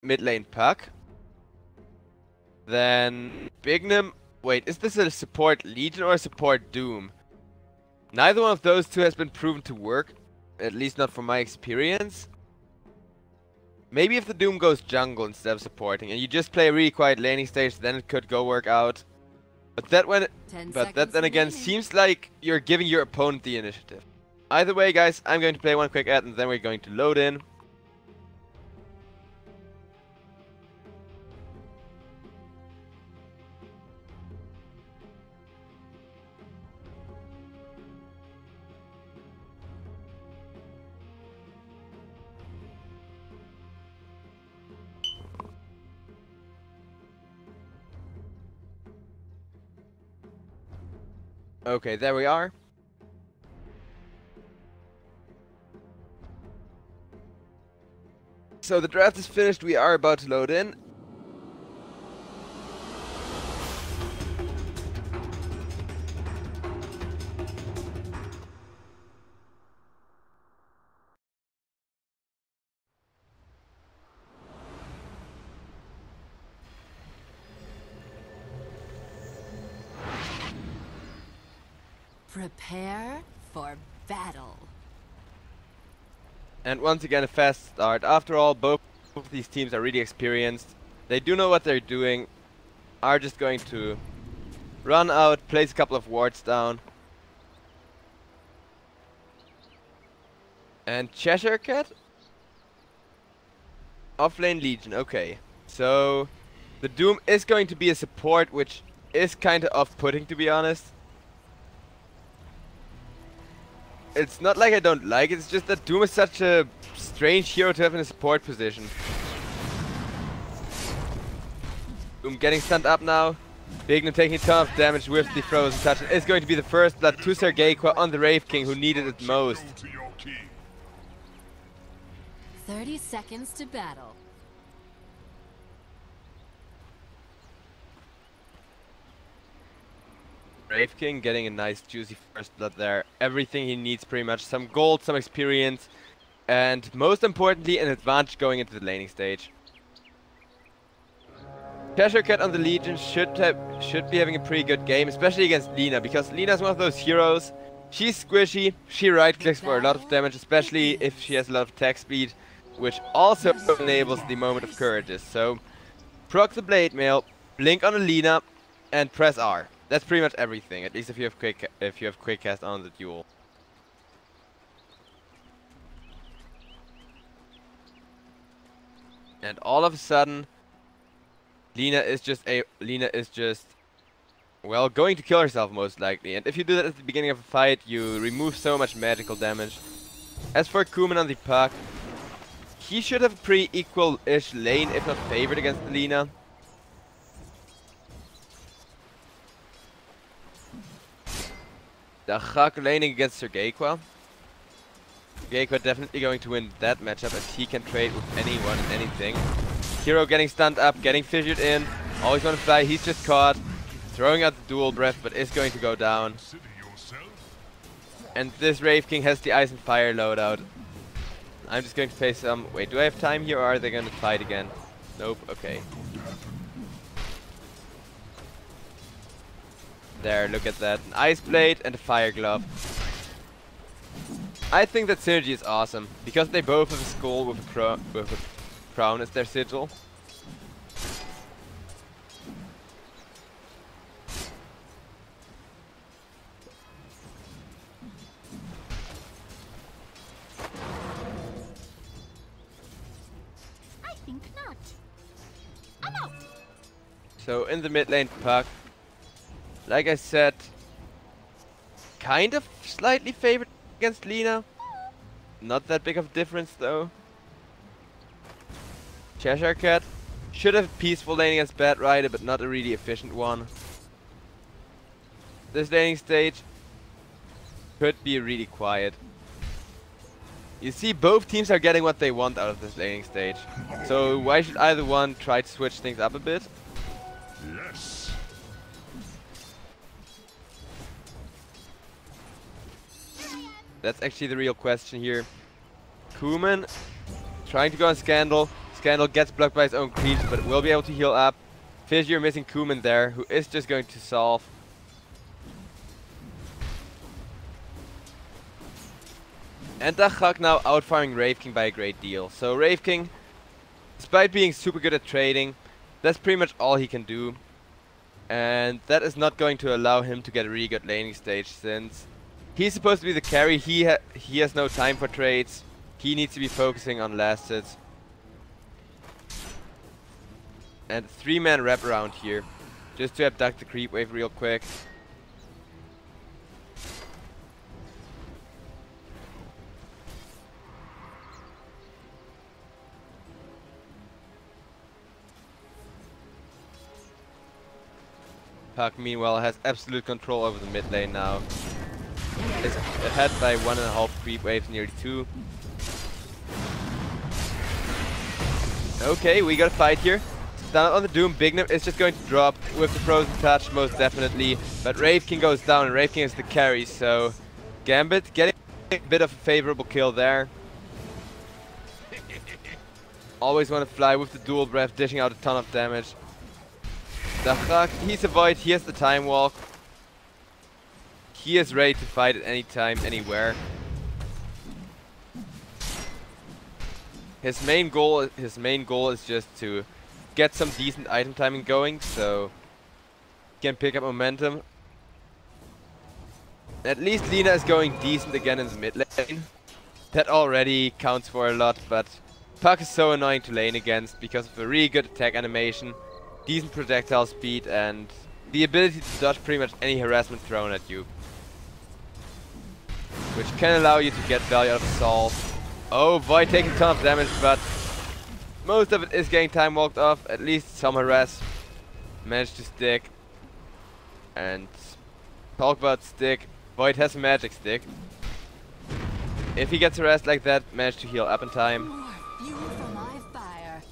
mid lane Puck. Then Bignum. Wait, is this a support Legion or a support Doom? Neither one of those two has been proven to work. At least not from my experience. Maybe if the Doom goes jungle instead of supporting, and you just play a really quiet laning stage, then it could go work out. But that then again seems like you're giving your opponent the initiative. Either way, guys, I'm going to play one quick ad, and then we're going to load in. Okay, there we are. So the draft is finished, we are about to load in. Prepare for battle. And once again, a fast start. After all, both of these teams are really experienced. They do know what they're doing. Are just going to run out, place a couple of wards down. And Cheshire Cat? Offlane Legion, okay. So, the Doom is going to be a support, which is kind of off-putting, to be honest. It's not like I don't like it, it's just that Doom is such a strange hero to have in a support position. Doom getting stunned up now. Bignum taking a ton of damage with the frozen touch. It's going to be the first blood to Sergeyqua on the Wraith King, who needed it most. 30 seconds to battle. Wraith King getting a nice juicy first blood there. Everything he needs pretty much. Some gold, some experience, and most importantly an advantage going into the laning stage. Cheshire Cat on the Legion should be having a pretty good game, especially against Lina, because Lina is one of those heroes. She's squishy, she right clicks for a lot of damage, especially if she has a lot of attack speed, which also enables the Moment of Courageous. So proc the Blade Mail, blink on a Lina, and press R. That's pretty much everything, at least if you have quick cast on the duel. And all of a sudden, Lina is just well, going to kill herself most likely. And if you do that at the beginning of a fight, you remove so much magical damage. As for Kuman on the Puck, he should have a pretty equal-ish lane, if not favored against Lina. Dachak laning against Sergeyqua. Sergeyqua definitely going to win that matchup, as he can trade with anyone and anything. Hero getting stunned up, getting fissured in. Always want to fly, he's just caught. Throwing out the dual breath, but is going to go down. And this Wraith King has the Ice and Fire loadout. I'm just going to play some... Wait, do I have time here, or are they going to fight again? Nope, okay. There, look at that. An Ice Blade and a Fire Glove. I think that synergy is awesome, because they both have a skull with a crown as their sigil. I think not. I'm out. So in the mid lane, Puck, like I said, kind of slightly favored against Lina. Not that big of a difference though. Cheshire Cat should have peaceful laning against Bad Rider, but not a really efficient one. This laning stage could be really quiet. You see, both teams are getting what they want out of this laning stage. So why should either one try to switch things up a bit? Yes. That's actually the real question here. Kuman trying to go on Scandal. Scandal gets blocked by his own creeps, but will be able to heal up. Fissure missing Kuman there, who is just going to solve. And Dachak now outfiring Wraith King by a great deal. So Wraith King, despite being super good at trading, that's pretty much all he can do. And that is not going to allow him to get a really good laning stage, since he's supposed to be the carry. He has no time for trades. He needs to be focusing on last hits. And 3-man wrap around here, just to abduct the creep wave real quick. Puck meanwhile has absolute control over the mid lane now. Is ahead by 1.5 creep waves, nearly 2. Okay, we got a fight here. Down on the Doom, Bignum is just going to drop with the Frozen Touch, most definitely. But Wraith King goes down, and Wraith King is the carry, so Gambit getting a bit of a favorable kill there. Always want to fly with the dual breath, dishing out a ton of damage. Dachak, he's a void, he has the time walk. He is ready to fight at any time, anywhere. His main goal is just to get some decent item timing going, so he can pick up momentum. At least Lina is going decent again in the mid lane. That already counts for a lot, but Puck is so annoying to lane against because of a really good attack animation, decent projectile speed, and the ability to dodge pretty much any harassment thrown at you, which can allow you to get value out of Assault. Oh, Void taking a ton of damage, but most of it is getting time walked off. At least some harass managed to stick. And talk about stick, Void has a magic stick. If he gets harassed like that, manage to heal up in time. More fuel for my fire.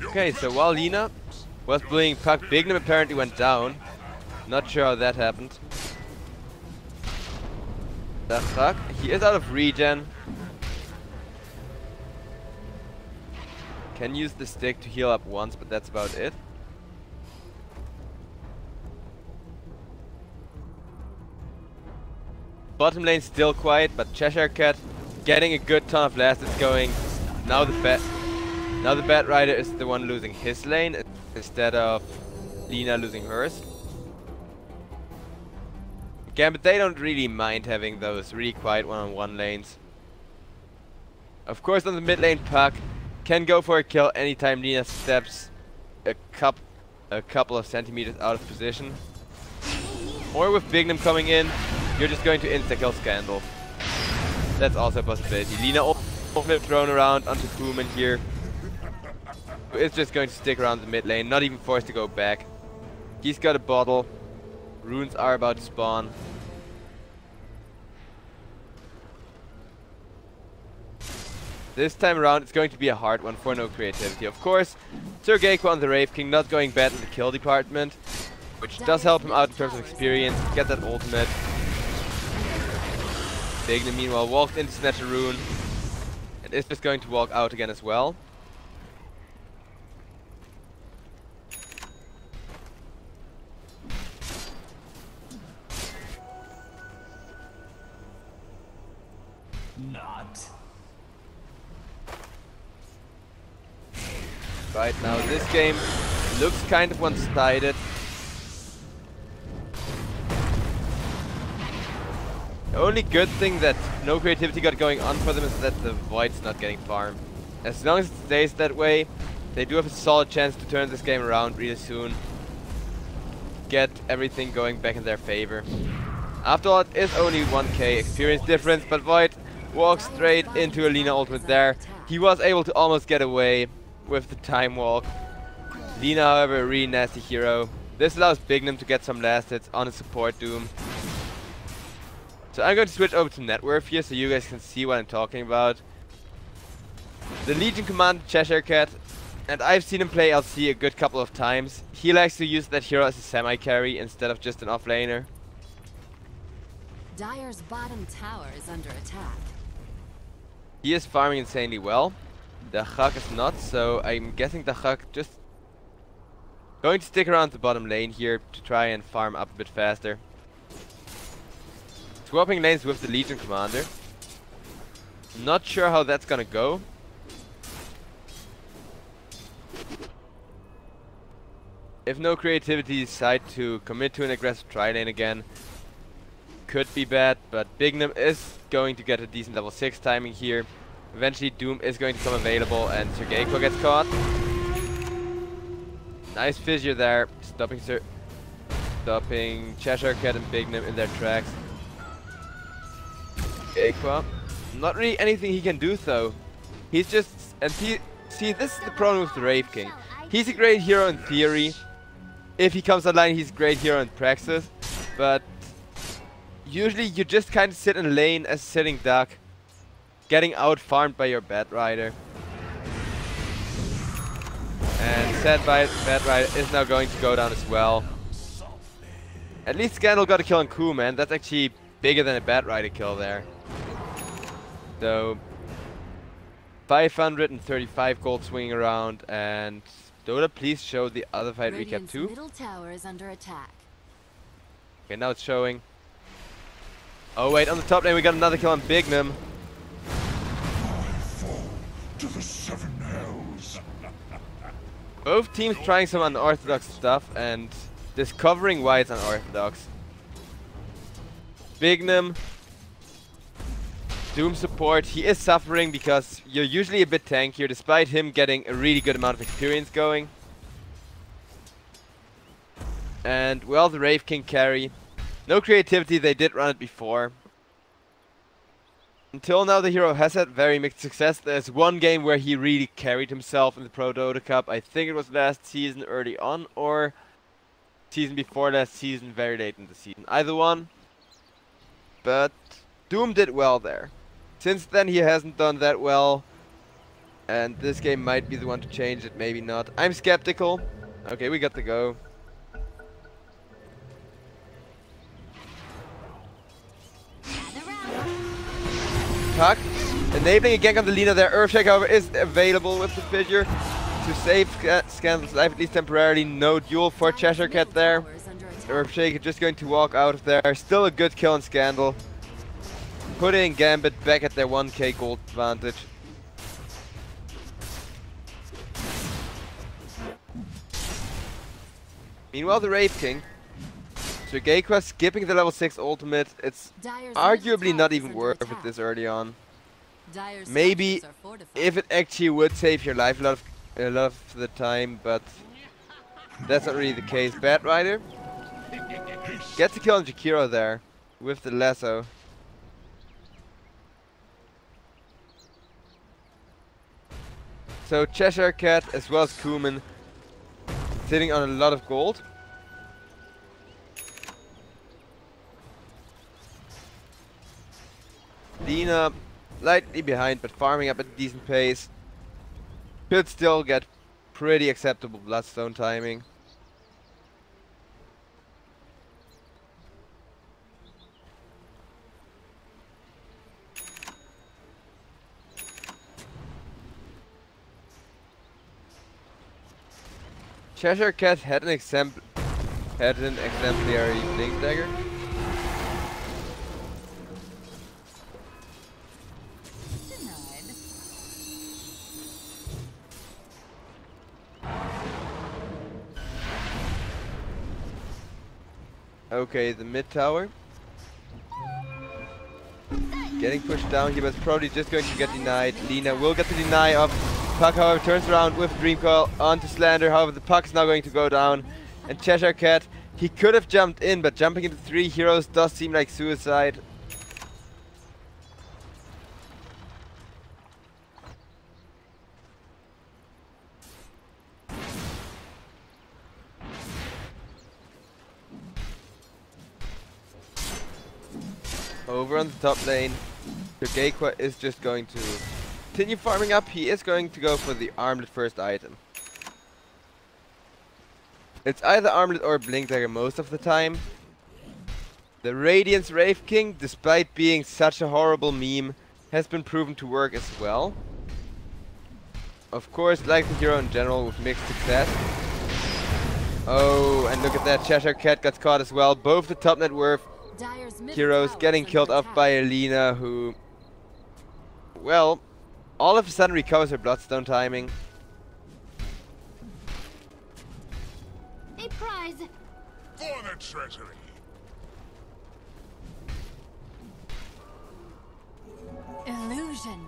Okay, so while Lina was bullying Puck, Bignum apparently went down. Not sure how that happened. The fuck? He is out of regen. Can use the stick to heal up once, but that's about it. Bottom lane still quiet, but Cheshire Cat getting a good ton of last. It's going. Now the Bat Rider is the one losing his lane instead of Lina losing hers. Gambit, they don't really mind having those really quiet one-on-one lanes. Of course, on the mid lane, Puck can go for a kill anytime Lina steps a couple of centimeters out of position. Or with Bignum coming in, you're just going to insta-kill Scandal. That's also a possibility. Lina ultimate thrown around onto Kuman here. It's just going to stick around the mid lane, not even forced to go back. He's got a bottle. Runes are about to spawn. This time around, it's going to be a hard one for no creativity. Of course, Sir Geico on the Wraith King not going bad in the kill department, which does help him out in terms of experience. Get that ultimate. Bignum meanwhile walked into Snatch a Rune, and is just going to walk out again as well. Not. Right now, this game looks kind of one-sided. The only good thing that no creativity got going on for them is that the Void's not getting farmed. As long as it stays that way, they do have a solid chance to turn this game around really soon. Get everything going back in their favor. After all, it is only 1k experience difference, but Void walks straight into a Lina ultimate there. He was able to almost get away with the time walk. Lina, however, a really nasty hero. This allows Bignum to get some last hits on a support Doom. So I'm going to switch over to net worth here so you guys can see what I'm talking about. The Legion commander Cheshire Cat, and I've seen him play LC a good couple of times. He likes to use that hero as a semi-carry instead of just an offlaner. Dire's bottom tower is under attack. He is farming insanely well. The Hak is not, so I'm guessing the Hak just going to stick around the bottom lane here to try and farm up a bit faster. Swapping lanes with the Legion Commander. Not sure how that's gonna go. If no creativity decide to commit to an aggressive tri-lane again, could be bad, but Bignum is going to get a decent level 6 timing here. Eventually Doom is going to come available and Sergeyko gets caught. Nice fissure there, stopping Cheshire Cat and Bignum in their tracks. Sergeyko, not really anything he can do though. He's just, and see this is the problem with the Wraith King. He's a great hero in theory. If he comes online, he's a great hero in praxis, but usually you just kind of sit in lane as a sitting duck, getting out farmed by your Bat Rider. And said Bat Rider is now going to go down as well. At least Scandal got a kill on Ku, man. That's actually bigger than a Bat Rider kill there. So 535 gold swinging around, and Dota, please show the other fight recap too. Middle tower is under attack. Okay, now it's showing. Oh wait, on the top lane we got another kill on Bignum. I fall to the seven hells. Both teams trying some unorthodox stuff and discovering why it's unorthodox. Bignum, Doom support, he is suffering because you're usually a bit tankier despite him getting a really good amount of experience going. And well, the Wraith King carry. No creativity, they did run it before. Until now the hero has had very mixed success. There's one game where he really carried himself in the ProDota Cup. I think it was last season early on or season before last season, very late in the season. Either one. But Doom did well there. Since then he hasn't done that well, and this game might be the one to change it, maybe not. I'm skeptical. Okay, we got to go. Puck, enabling a gank on the Lina there. Earthshake, however, is available with the fissure to save Scandal's life, at least temporarily. No duel for Cheshire Cat there. Earthshake just going to walk out of there. Still a good kill on Scandal. Putting Gambit back at their 1k gold advantage. Meanwhile, the Wraith King. Sergeyko skipping the level 6 ultimate. It's arguably not even worth it this early on. Maybe if it actually would save your life a lot of the time, but that's not really the case. Bat Rider gets a kill on Jakiro there with the lasso. So Cheshire Cat as well as Kuman sitting on a lot of gold. Lina slightly behind but farming up at a decent pace. Could still get pretty acceptable Bloodstone timing. Cheshire Cat had an exemplary Blink Dagger. Okay, the mid tower. Getting pushed down here, but probably just going to get denied. Lina will get the deny of Puck, however, turns around with Dream Coil onto Slander. However, the Puck is now going to go down. And Cheshire Cat, he could have jumped in, but jumping into 3 heroes does seem like suicide. Over on the top lane, Sergeyko is just going to continue farming up. He is going to go for the Armlet first item. It's either Armlet or Blink Dagger most of the time. The Radiance Wraith King, despite being such a horrible meme, has been proven to work as well. Of course, like the hero in general, with mixed success. Oh, and look at that, Cheshire Cat got caught as well. Both the top net worth heroes getting killed off by Alina, who, well, all of a sudden recovers her Bloodstone timing. A prize. For the treasury. Illusion.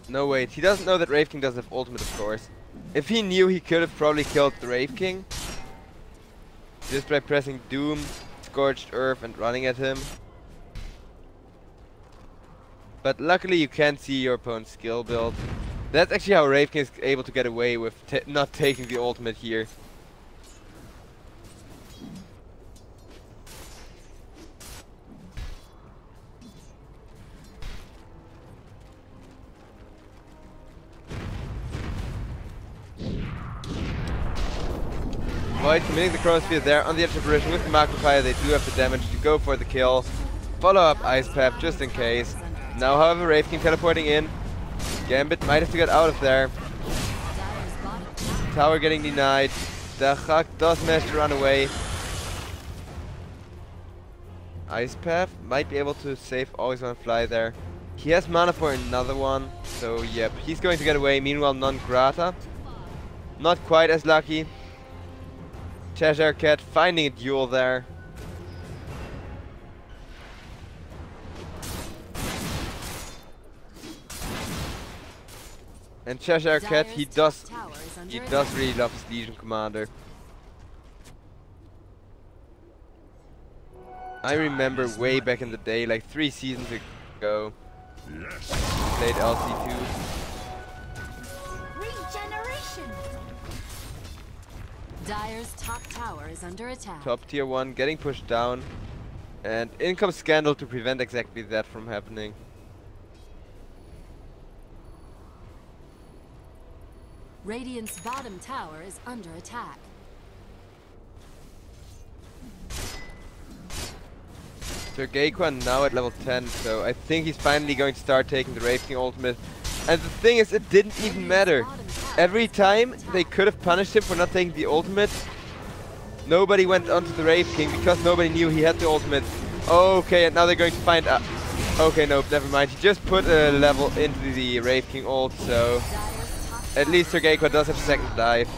No, wait, he doesn't know that Wraith King doesn't have ultimate, of course. If he knew, he could have probably killed the Wraith King just by pressing Doom, Scorched Earth, and running at him. But luckily you can't see your opponent's skill build. That's actually how Wraith King is able to get away with not taking the ultimate here. Void committing the Chronosphere there on the edge of Apparition with the Magnifier. They do have the damage to go for the kill. Follow up Ice Path just in case. Now, however, Wraith King teleporting in. Gambit might have to get out of there. Tower getting denied. Dachak does manage to run away. Ice Path might be able to save Always Wanna Fly there. He has mana for another one, so yep, he's going to get away. Meanwhile, Non-Grata, not quite as lucky. Cheshire Cat finding a duel there. And Cheshire Cat, he does really love his Legion Commander. I remember way back in the day, like 3 seasons ago, played LC2. Regeneration. Dire's top tower is under attack. Top tier 1 getting pushed down, and in comes Scandal to prevent exactly that from happening. Radiant's bottom tower is under attack. Sergeyqua now at level 10, so I think he's finally going to start taking the Wraith King ultimate. And the thing is, it didn't even matter. Every time they could have punished him for not taking the ultimate, nobody went onto the Wraith King because nobody knew he had the ultimate. Okay, and now they're going to find out. Okay, nope, never mind. He just put a level into the Wraith King ult, so at least Sergeyqua does have second life.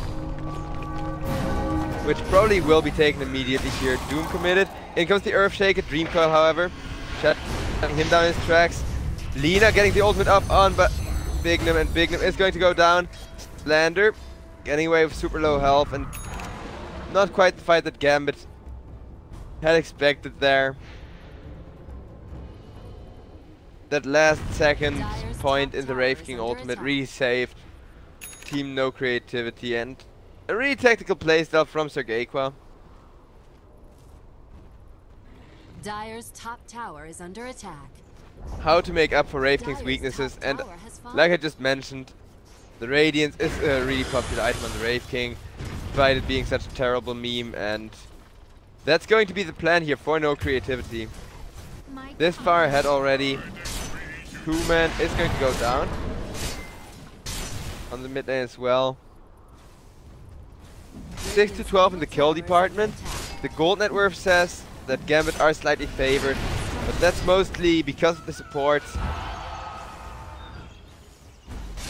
Which probably will be taken immediately here. Doom committed. In comes the Earthshaker. Dreamcoil, however, shutting him down his tracks. Lina getting the ultimate up on, but Bignum, and Bignum is going to go down. Slander getting away with super low health, and not quite the fight that Gambit had expected there. That last second point in the Wraith King ultimate really saved Team No Creativity, and a really tactical playstyle from Sergeyqua. Dire's top tower is under attack. How to make up for Wraith King's weaknesses, and like I just mentioned, the Radiance is a really popular item on the Wraith King, despite it being such a terrible meme, and that's going to be the plan here for No Creativity. This far ahead already. Crewman is going to go down on the mid lane as well. 6 to 12 in the kill department. The gold net worth says that Gambit are slightly favored, but that's mostly because of the supports.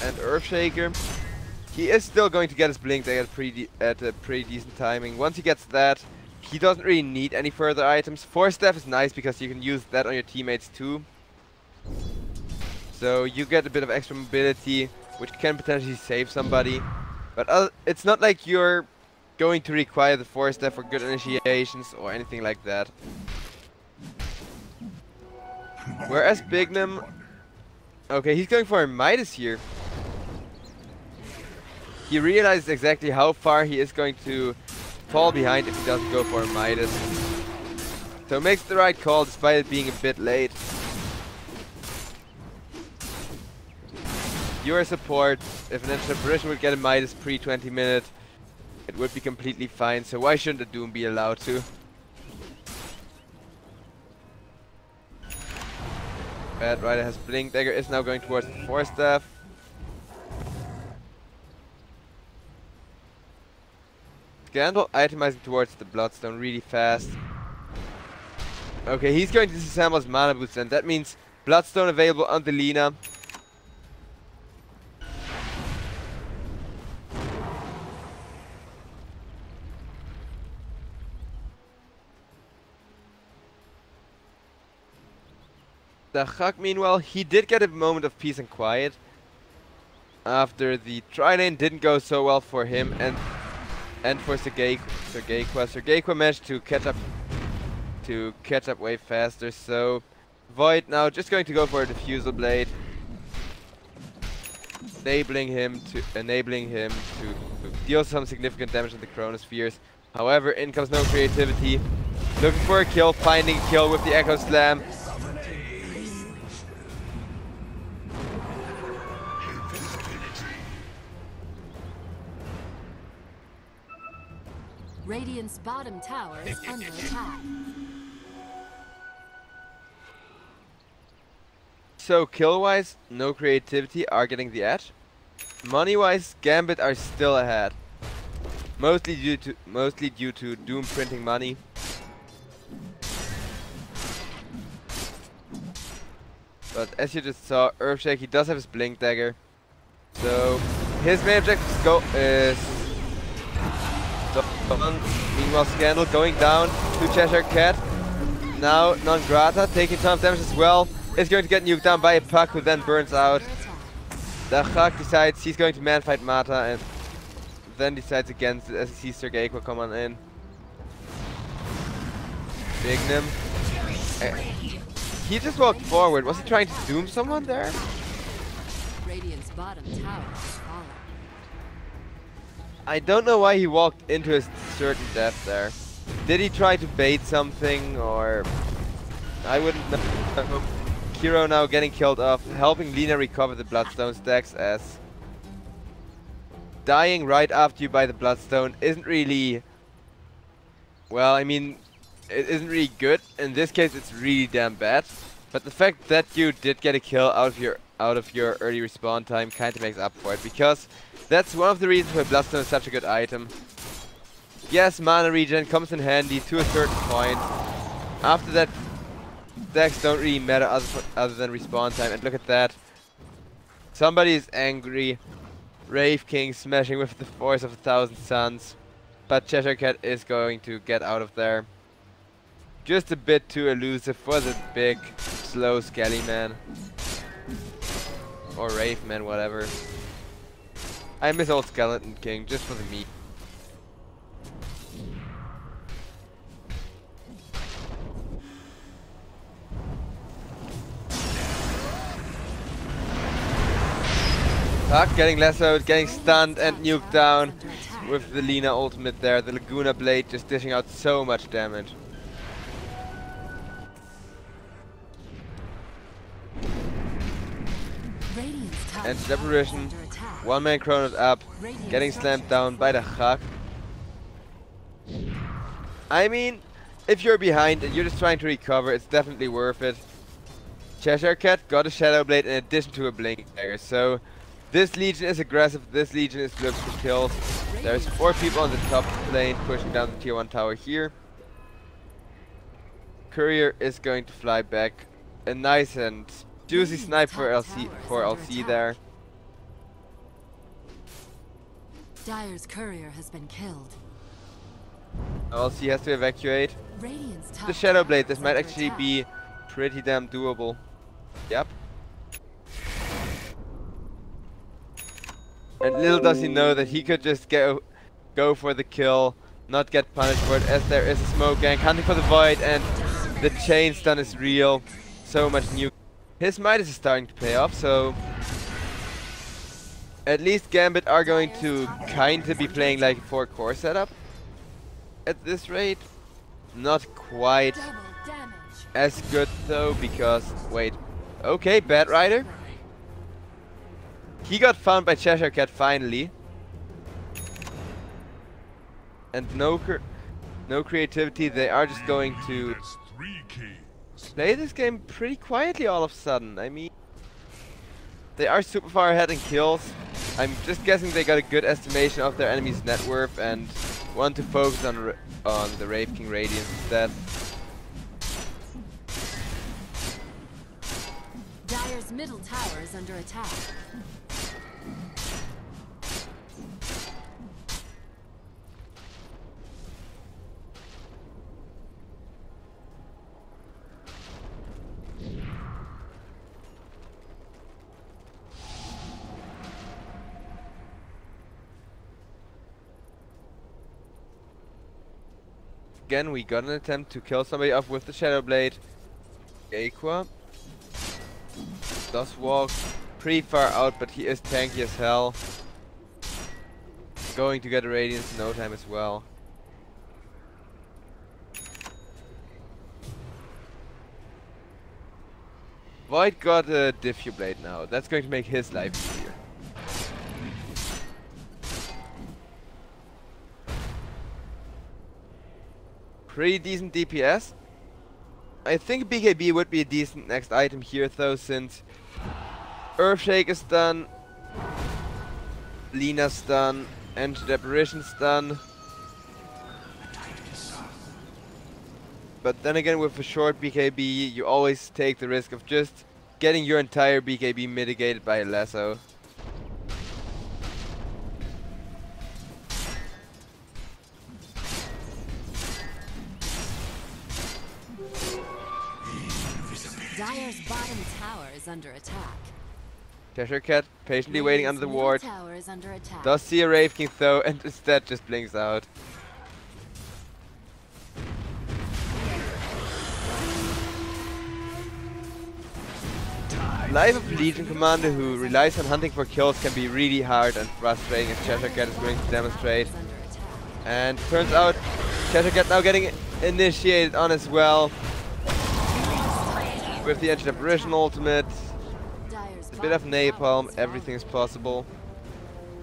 And Earthshaker, he is still going to get his blink at a pretty decent timing. Once he gets that, he doesn't really need any further items. Force Staff is nice because you can use that on your teammates too. So you get a bit of extra mobility, which can potentially save somebody. But it's not like you're going to require the Force Staff for good initiations or anything like that. Whereas Bignum, okay, he's going for a Midas here. He realizes exactly how far he is going to fall behind if he doesn't go for a Midas. So makes the right call despite it being a bit late. you're a support, if an apparition would get a Midas pre 20 minute, it would be completely fine. So why shouldn't a Doom be allowed to? Bad Rider has Blink Dagger, is now going towards the Force Staff. Scandal itemizing towards the Bloodstone really fast. Okay, he's going to disassemble his mana boost, and that means Bloodstone available on the Lina. The Hug, meanwhile, he did get a moment of peace and quiet after the tri-lane didn't go so well for him and for Sergei. Sergei managed to catch up way faster. So Void now just going to go for a Diffusal Blade, enabling him to deal some significant damage in the Chronospheres. However, in comes no creativity. Looking for a kill, finding a kill with the Echo Slam. Radiant's bottom tower is under attack. So kill-wise, no creativity are getting the edge. Money-wise, Gambit are still ahead. Mostly due to Doom printing money. But as you just saw, Earthshake, he does have his Blink Dagger. So his main objective is meanwhile, Scandal going down to Cheshire Cat. Now Non Grata taking some damage as well. Is going to get nuked down by a Puck, who then burns out. The Hug decides he's going to man-fight Mata and then decides against it as he sees Sergei come on in. Bignum. He just walked forward. Was he trying to doom someone there? Radiant's bottom tower is falling. I don't know why he walked into a certain death there. Did he try to bait something, or I wouldn't know. Kiro now getting killed off, helping Lina recover the Bloodstone stacks, as dying right after you buy the Bloodstone isn't really, well, I mean, it isn't really good. In this case, it's really damn bad. But the fact that you did get a kill out of your early respawn time kind of makes up for it, because that's one of the reasons why Bloodstone is such a good item. Yes, mana regen comes in handy to a certain point. After that, stacks don't really matter other than respawn time. And look at that. Somebody is angry. Rave King smashing with the force of 1,000 suns. But Cheshire Cat is going to get out of there. Just a bit too elusive for the big, slow Skelly man. Or Rave man, whatever. I miss old Skeleton King, just for the meat. Puck getting lassoed, getting stunned and nuked down with the Lina ultimate there. The Laguna Blade just dishing out so much damage. And Apparition, one man chronoed up, getting slammed down by the Hug. I mean, if you're behind and you're just trying to recover, it's definitely worth it. Cheshire Cat got a Shadow Blade in addition to a Blink Dagger, so this Legion is aggressive, this Legion is looking for kills. There's 4 people on the top lane pushing down the tier 1 tower here. Courier is going to fly back. A nice and juicy snipe for LC there. Dire's courier has been killed. LC has to evacuate. The Shadow Blade, this might actually be pretty damn doable. Yep. And little does he know that he could just go for the kill, not get punished for it, as there is a smoke gank hunting for the Void, and the chain stun is real. So much new. His Midas is starting to pay off, so at least Gambit are going to kinda be playing like a 4 core setup at this rate. Not quite as good though, because wait, okay, Bad Rider. he got found by Cheshire Cat finally. And no creativity. They are just going to That's 3 kings. play this game pretty quietly all of a sudden. I mean, they are super far ahead in kills. I'm just guessing they got a good estimation of their enemy's net worth and want to focus on the Wraith King Radiance instead. Dire's middle tower is under attack. Again, we got an attempt to kill somebody off with the Shadow Blade. Aqua does walk pretty far out, but he is tanky as hell. Going to get a Radiance in no time as well. Void got a Diffuse Blade now. That's going to make his life easier. Pretty decent DPS. I think BKB would be a decent next item here though, since Earthshake is done, Lina's done, Ancient Apparition's done. But then again, with a short BKB, you always take the risk of just getting your entire BKB mitigated by a lasso. Dire's bottom tower is under attack. Cheshire Cat patiently waiting under the Middle ward. tower is under attack. Does see a Wraith King though, and instead just blinks out. Life of Legion Commander who relies on hunting for kills can be really hard and frustrating, as Cheshire Cat is going to demonstrate. Is under attack. And turns out Cheshire Cat now getting initiated on as well. With the Ancient Apparition ultimate, Dire's a bit of bottom tower napalm, is everything is possible.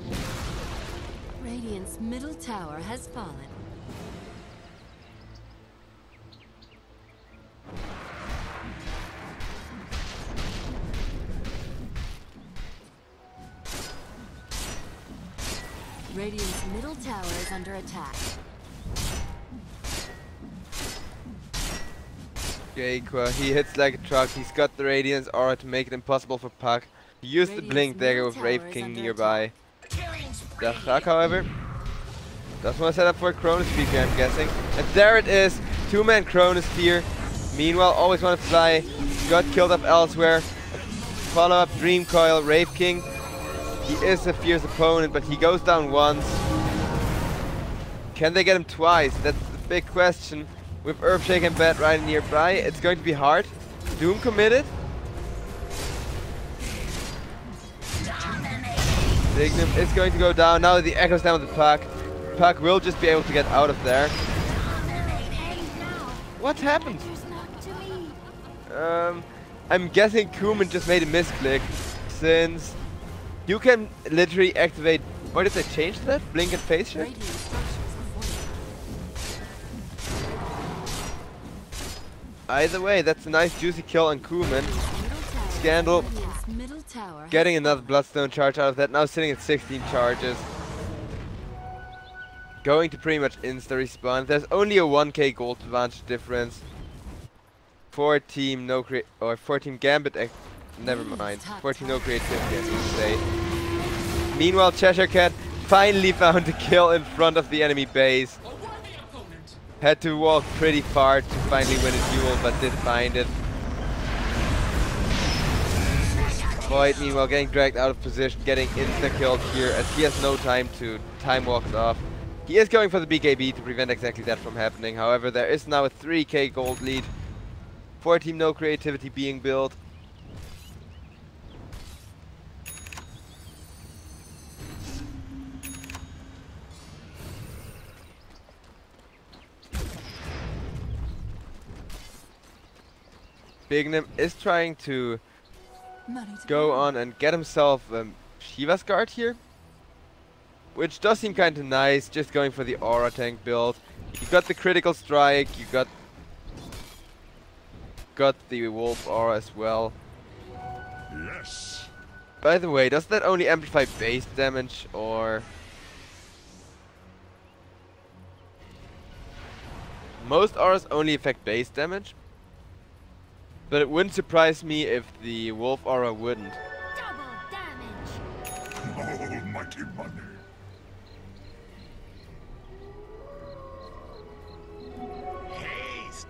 fallen. Radiant's middle tower has fallen. Radiant's middle tower is under attack. Aqua, he hits like a truck. He's got the Radiance aura to make it impossible for Puck. He used the Radiant's Blink Dagger middle with tower Wraith is King under nearby. The Huck, however, does want to set up for a Chronosphere, I'm guessing. And there it is, 2-man Chronosphere. Meanwhile, always want to fly. Got killed up elsewhere. Follow up Dream Coil, Wraith King. He is a fierce opponent, but he goes down once. Can they get him twice? That's the big question. With Earthshake and Bat right nearby, it's going to be hard. Doom committed. Dignum is going to go down. Now the Echo's down with the Puck. Puck will just be able to get out of there. What happened? I'm guessing Kuman just made a misclick, since you can literally activate. Why did they change that? Blink and phase shift? Radiant structures are fortified. Either way, that's a nice juicy kill on Kuman. Scandal Radiant's middle tower has getting another fallen. Bloodstone charge out of that, now sitting at 16 charges. Going to pretty much insta-respawn. There's only a 1k gold advantage difference. For team Gambit, never mind. For team no creativity, I need to say. Meanwhile, Cheshire Cat finally found a kill in front of the enemy base. Had to walk pretty far to finally win a duel, but did find it. Void, meanwhile, getting dragged out of position, getting insta-killed here, as he has no time to time walk it off. He is going for the BKB to prevent exactly that from happening. However, there is now a 3k gold lead for team no creativity being built. Bignum is trying to go on and get himself a Shiva's guard here, which does seem kind of nice, just going for the aura tank build. You got the critical strike, you got the wolf aura as well. Yes. By the way, does that only amplify base damage, or... Most auras only affect base damage, but it wouldn't surprise me if the wolf aura wouldn't. Almighty money. Haste.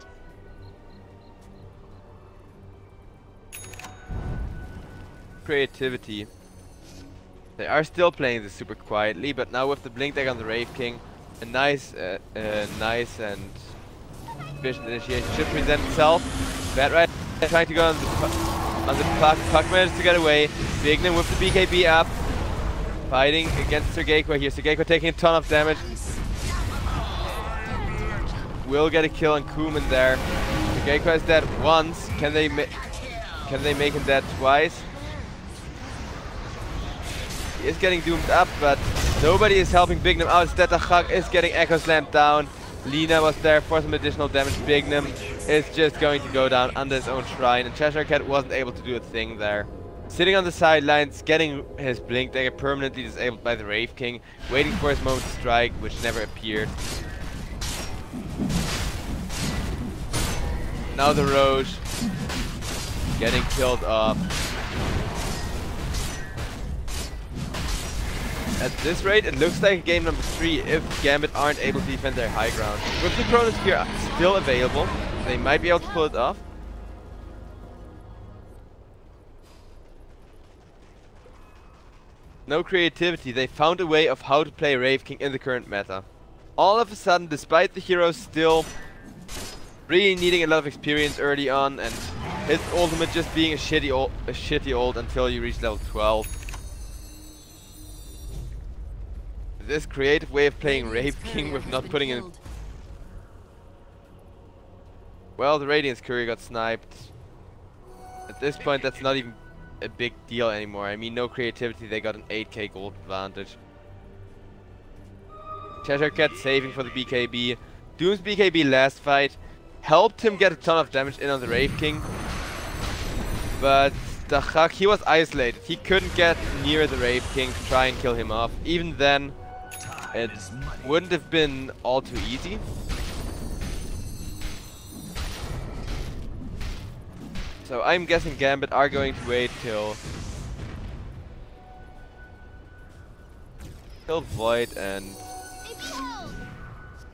Creativity. They are still playing this super quietly, but now with the blink deck on the Wraith King, a nice and efficient initiation should present itself. Bad right trying to go on the puck. Puck managed to get away. Bignan with the BKB up. Fighting against Sergekwa here. Sergekwa taking a ton of damage. Will get a kill on Kuman there. Sergekwa is dead once. Can they make him dead twice? He is getting doomed up, but nobody is helping Bignum out. Instead, Dachak is getting Echo Slammed down. Lina was there for some additional damage. Bignum is just going to go down under his own shrine, and Cheshire Cat wasn't able to do a thing there. Sitting on the sidelines, getting his blink dagger permanently disabled by the Wraith King, waiting for his moment to strike, which never appeared. Now the Roche getting killed off. At this rate, it looks like game number 3 if Gambit aren't able to defend their high ground. With the Chronosphere still available, they might be able to pull it off. No creativity, they found a way of how to play Wraith King in the current meta. All of a sudden, despite the heroes still really needing a lot of experience early on, and his ultimate just being a shitty ult until you reach level 12. This creative way of playing Wraith King with not putting in... Well, the Radiance Courier got sniped. At this point, that's not even a big deal anymore. I mean, no creativity, they got an 8k gold advantage. Cheshire Cat saving for the BKB. Doom's BKB last fight helped him get a ton of damage in on the Wraith King. But Dachak, he was isolated. He couldn't get near the Wraith King to try and kill him off. Even then, it wouldn't have been all too easy. So I'm guessing Gambit are going to wait till Void and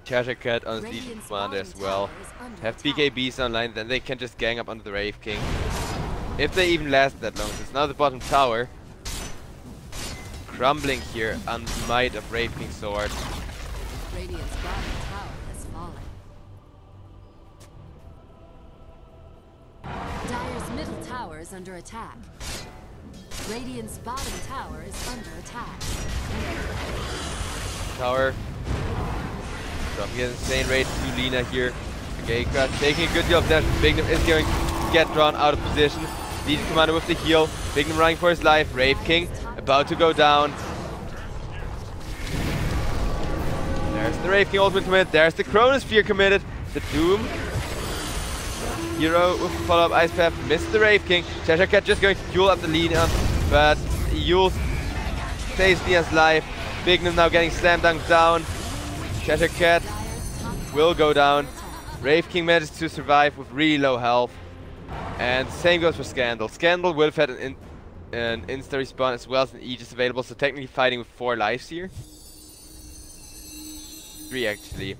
Cheshire Cat on his Legion Commander as well. Have BKBs online, then they can just gang up onto the Wraith King. If they even last that long, since now the bottom tower crumbling here on the might of Wraith King's sword. Radiant's bottom tower has fallen. Dire's middle tower is under attack. Radiant's bottom tower is under attack. Tower dropping an insane rate to Lina here. Gaycraft taking a good deal of damage. Bignum is going to get drawn out of position. Legion Commander with the heal. Bignum running for his life. Wraith King about to go down. There's the Wraith King ultimate committed. There's the Chronosphere committed. The Doom hero with the follow-up Ice Path missed the Wraith King. Cheshire Cat just going to duel up the Lina, but Yule stays Lina's life. Bignum now getting slam dunked down. Cheshire Cat will go down. Wraith King manages to survive with really low health. And same goes for Scandal. Scandal would have had an insta respawn as well as an Aegis available, so technically fighting with 4 lives here. 3 actually.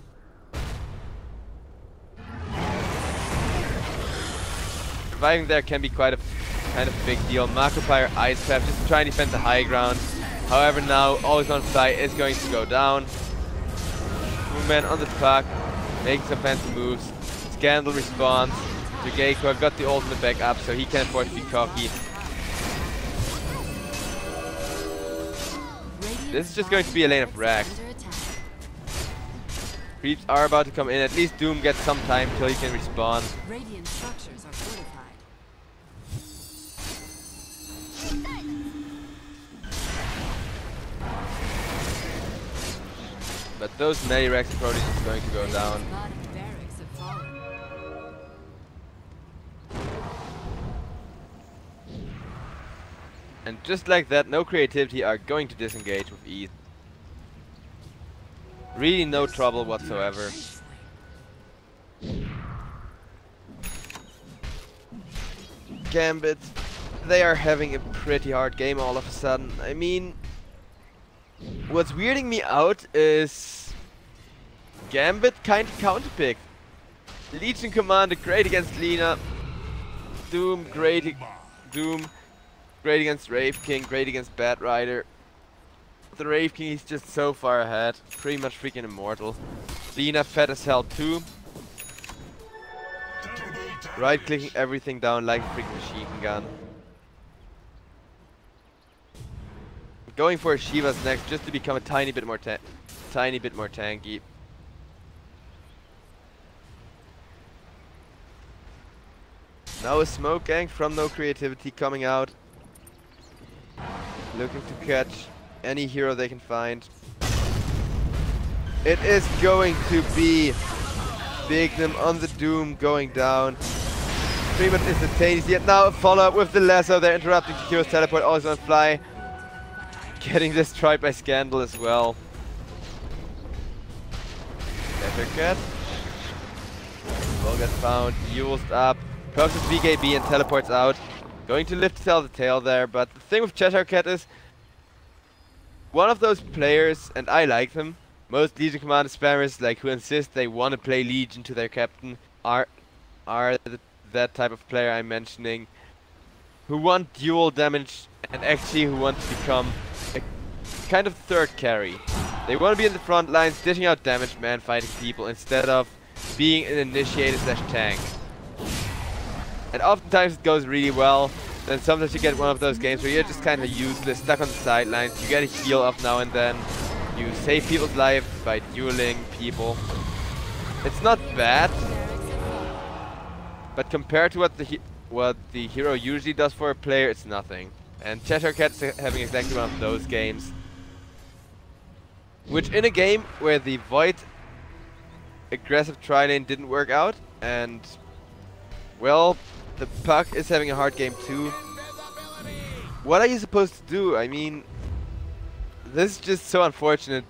Surviving there can be quite a kind of big deal. Macropyre Ice Path just to try and defend the high ground. However, now Always on Fly is going to go down. Movement on the puck, making some fancy moves. Scandal responds. Jugeko got the ultimate back up, so he can afford to be cocky. This is just going to be a lane of Rax. Creeps are about to come in. At least Doom gets some time till he can respawn. Radiant structures are fortified. But those melee racks are probably just going to go down. Bottom barracks have fallen. And just like that, no creativity are going to disengage with ease. Really no trouble whatsoever. Gambit, they are having a pretty hard game all of a sudden. I mean, what's weirding me out is Gambit kind of counterpicked. Legion Commander great against Lina. Doom great against Wraith King, great against Bat Rider. The Wraith King is just so far ahead, pretty much freaking immortal. Lina fed as hell too. Right clicking everything down like a freaking machine gun. Going for a Shiva's next just to become a tiny bit more tanky. Now a smoke gang from no creativity coming out. Looking to catch any hero they can find. It is going to be Bignum on the Doom going down. Pretty much instantaneous. Yet now a follow-up with the Lasso. They're interrupting Kikiro's teleport also on Fly. Getting destroyed by Scandal as well. Cat. Will get found. Used up. Process BKB and teleports out. Going to live to tell the tale there. But the thing with Cheshire Cat is one of those players, and I like them. Most Legion Commander spammers, like who insist they want to play Legion to their captain, are that type of player I'm mentioning, who want dual damage and actually who want to become a kind of third carry. They want to be in the front lines, dishing out damage, man, fighting people, instead of being an initiator slash tank. And oftentimes it goes really well. Then sometimes you get one of those games where you're just kind of useless, stuck on the sidelines. You get a heal up now and then. You save people's lives by dueling people. It's not bad, but compared to what the hero usually does for a player, it's nothing. And Cheshire Cat's having exactly one of those games, which in a game where the Void aggressive tri-lane didn't work out, and well, the Puck is having a hard game too. What are you supposed to do? I mean, this is just so unfortunate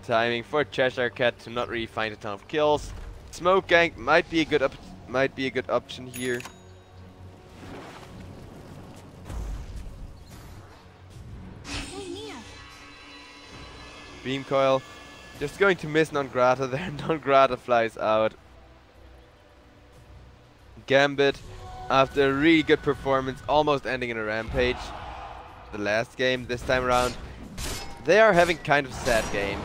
timing for Cheshire Cat to not really find a ton of kills. Smoke Gang might be a good option here. Beam Coil, just going to miss Non-Grata there. Non-Grata flies out. Gambit, after a really good performance, almost ending in a rampage. The last game, this time around, they are having kind of a sad game.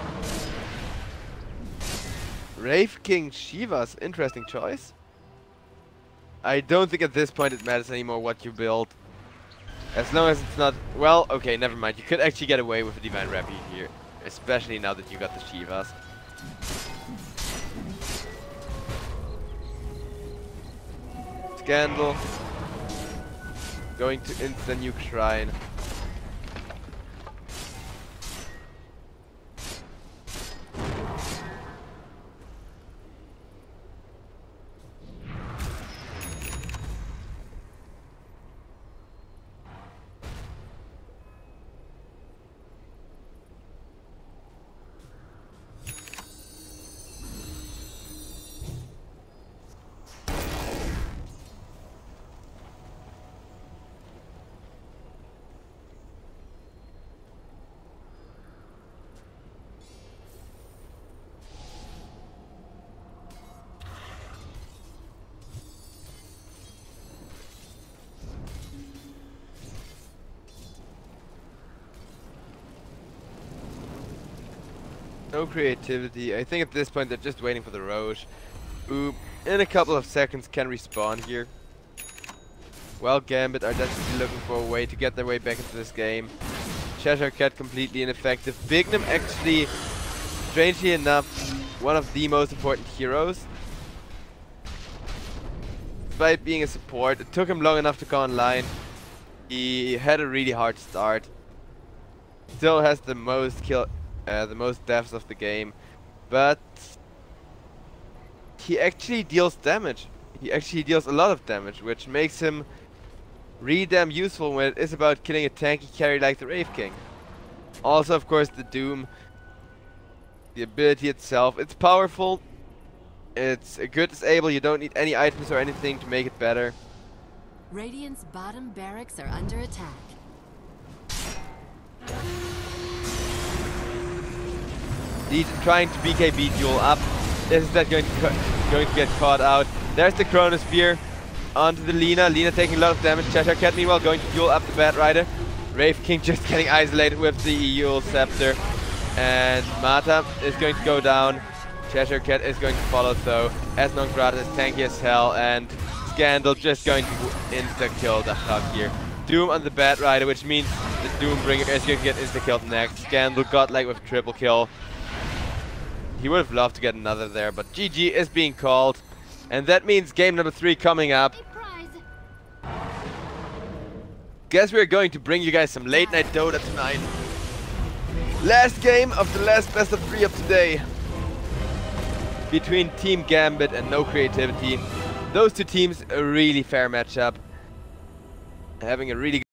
Wraith King Shiva's interesting choice. I don't think at this point it matters anymore what you build. As long as it's not... Well, okay, never mind. You could actually get away with a Divine Refuge here. Especially now that you got the Shivas. Scandal. Going to insta-nuke Shrine. No creativity. I think at this point they're just waiting for the Roche, who in a couple of seconds can respawn here. Well, Gambit are desperately looking for a way to get their way back into this game. Cheshire Cat completely ineffective. Bignum actually, strangely enough, one of the most important heroes. Despite being a support, it took him long enough to go online. He had a really hard start. Still has the most deaths of the game. but he actually deals damage. He actually deals a lot of damage, which makes him really damn useful when it is about killing a tanky carry like the Wraith King. Also, of course, the Doom, the ability itself, it's powerful. It's a good disable. You don't need any items or anything to make it better. Radiant's bottom barracks are under attack. Legion trying to BKB duel up. Is that going to get caught out? There's the Chronosphere onto the Lina. Lina taking a lot of damage. Cheshire Cat meanwhile going to duel up the Bat Rider. Wraith King just getting isolated with the Eul Scepter. And Mata is going to go down. Cheshire Cat is going to follow though. Esnongrad is tanky as hell. And Scandal just going to insta-kill the Hug here. Doom on the Bat Rider, which means the Doombringer is going to get insta-killed next. Scandal got like with triple kill. He would have loved to get another there, but GG is being called. And that means game number 3 coming up. Guess we're going to bring you guys some late night Dota tonight. Last game of the last best of 3 of today. Between Team Gambit and No Creativity. Those two teams, a really fair matchup. Having a really good